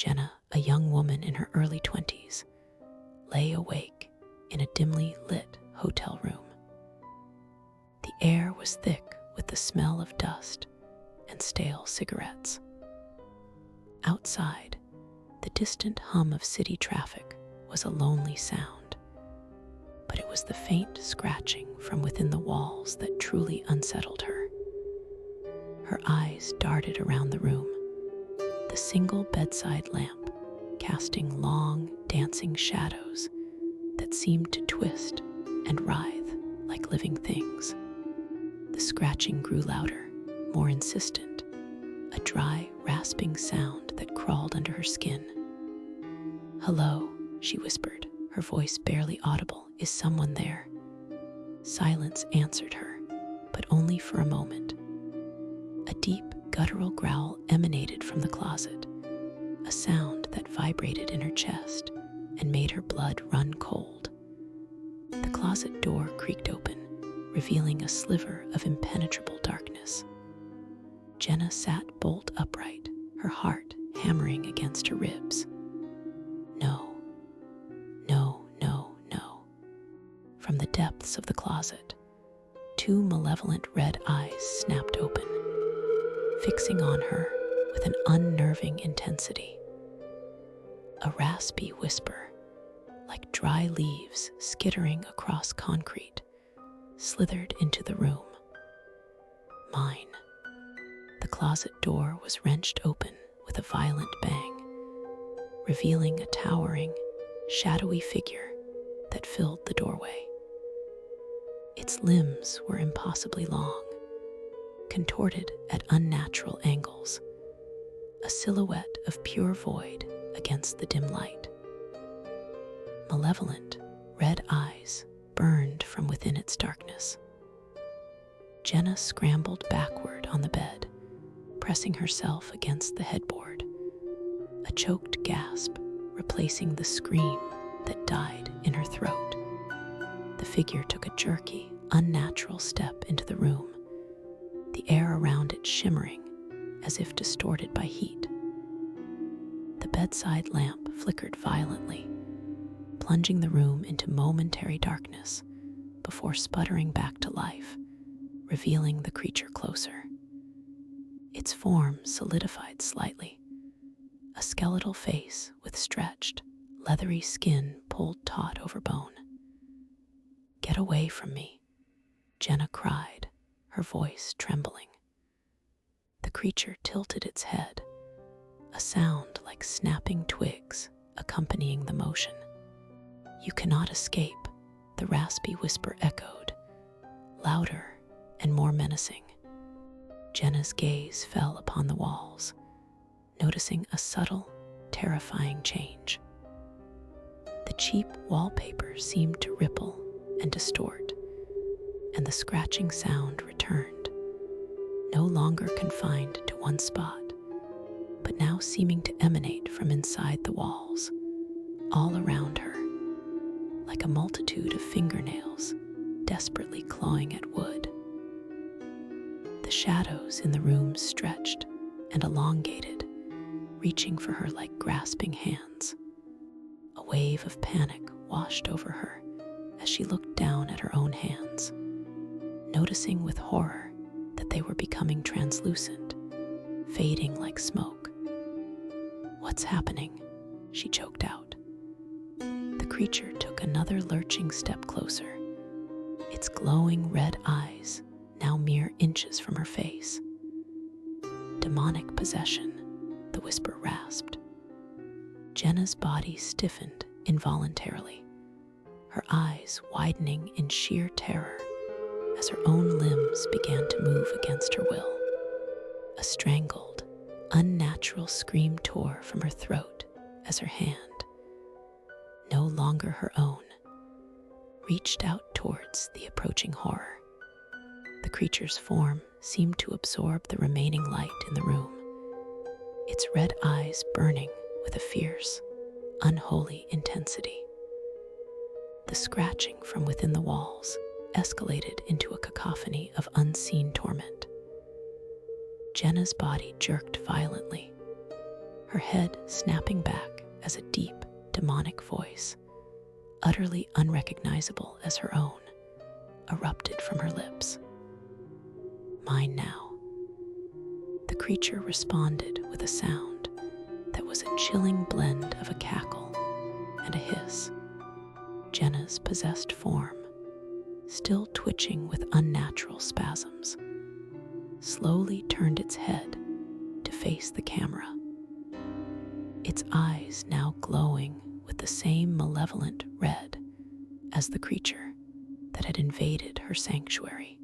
Jenna, a young woman in her early 20s, lay awake in a dimly lit hotel room. The air was thick with the smell of dust and stale cigarettes. Outside, the distant hum of city traffic was a lonely sound, but it was the faint scratching from within the walls that truly unsettled her. Her eyes darted around the room, the single bedside lamp casting long, dancing shadows that seemed to twist and writhe like living things. The scratching grew louder, more insistent, a dry, rasping sound that crawled under her skin. "Hello," she whispered, her voice barely audible. "Is someone there?" Silence answered her, but only for a moment. A deep, guttural growl emanated from the closet, a sound that vibrated in her chest and made her blood run cold. The closet door creaked open, revealing a sliver of impenetrable darkness. Jenna sat bolt upright, her heart hammering against her ribs. No, no, no, no. From the depths of the closet, two malevolent red eyes snapped open, fixing on her with an unnerving intensity. A raspy whisper, like dry leaves skittering across concrete, slithered into the room. Mine. The closet door was wrenched open with a violent bang, revealing a towering, shadowy figure that filled the doorway. Its limbs were impossibly long, contorted at unnatural angles, a silhouette of pure void against the dim light. Malevolent, red eyes burned from within its darkness. Jenna scrambled backward on the bed, pressing herself against the headboard, a choked gasp replacing the scream that died in her throat. The figure took a jerky, unnatural step into the room, the air around it shimmering as if distorted by heat. The bedside lamp flickered violently, plunging the room into momentary darkness before sputtering back to life, revealing the creature closer. Its form solidified slightly, a skeletal face with stretched, leathery skin pulled taut over bone. "Get away from me," Jenna cried, her voice trembling. The creature tilted its head, a sound like snapping twigs accompanying the motion. "You cannot escape," the raspy whisper echoed, louder and more menacing. Jenna's gaze fell upon the walls, noticing a subtle, terrifying change. The cheap wallpaper seemed to ripple and distort, and the scratching sound returned, no longer confined to one spot, but now seeming to emanate from inside the walls, all around her, like a multitude of fingernails desperately clawing at wood. The shadows in the room stretched and elongated, reaching for her like grasping hands. A wave of panic washed over her as she looked down at her own hands, noticing with horror that they were becoming translucent, fading like smoke. "What's happening?" she choked out. The creature took another lurching step closer, its glowing red eyes now mere inches from her face. "Demonic possession," the whisper rasped. Jenna's body stiffened involuntarily, her eyes widening in sheer terror as her own limbs began to move against her will. A strangled, unnatural scream tore from her throat as her hand, no longer her own, reached out towards the approaching horror. The creature's form seemed to absorb the remaining light in the room, its red eyes burning with a fierce, unholy intensity. The scratching from within the walls escalated into a cacophony of unseen torment. Jenna's body jerked violently, her head snapping back as a deep, demonic voice, utterly unrecognizable as her own, erupted from her lips. "Mine now." The creature responded with a sound that was a chilling blend of a cackle and a hiss. Jenna's possessed form, still twitching with unnatural spasms, slowly turned its head to face the camera, its eyes now glowing with the same malevolent red as the creature that had invaded her sanctuary.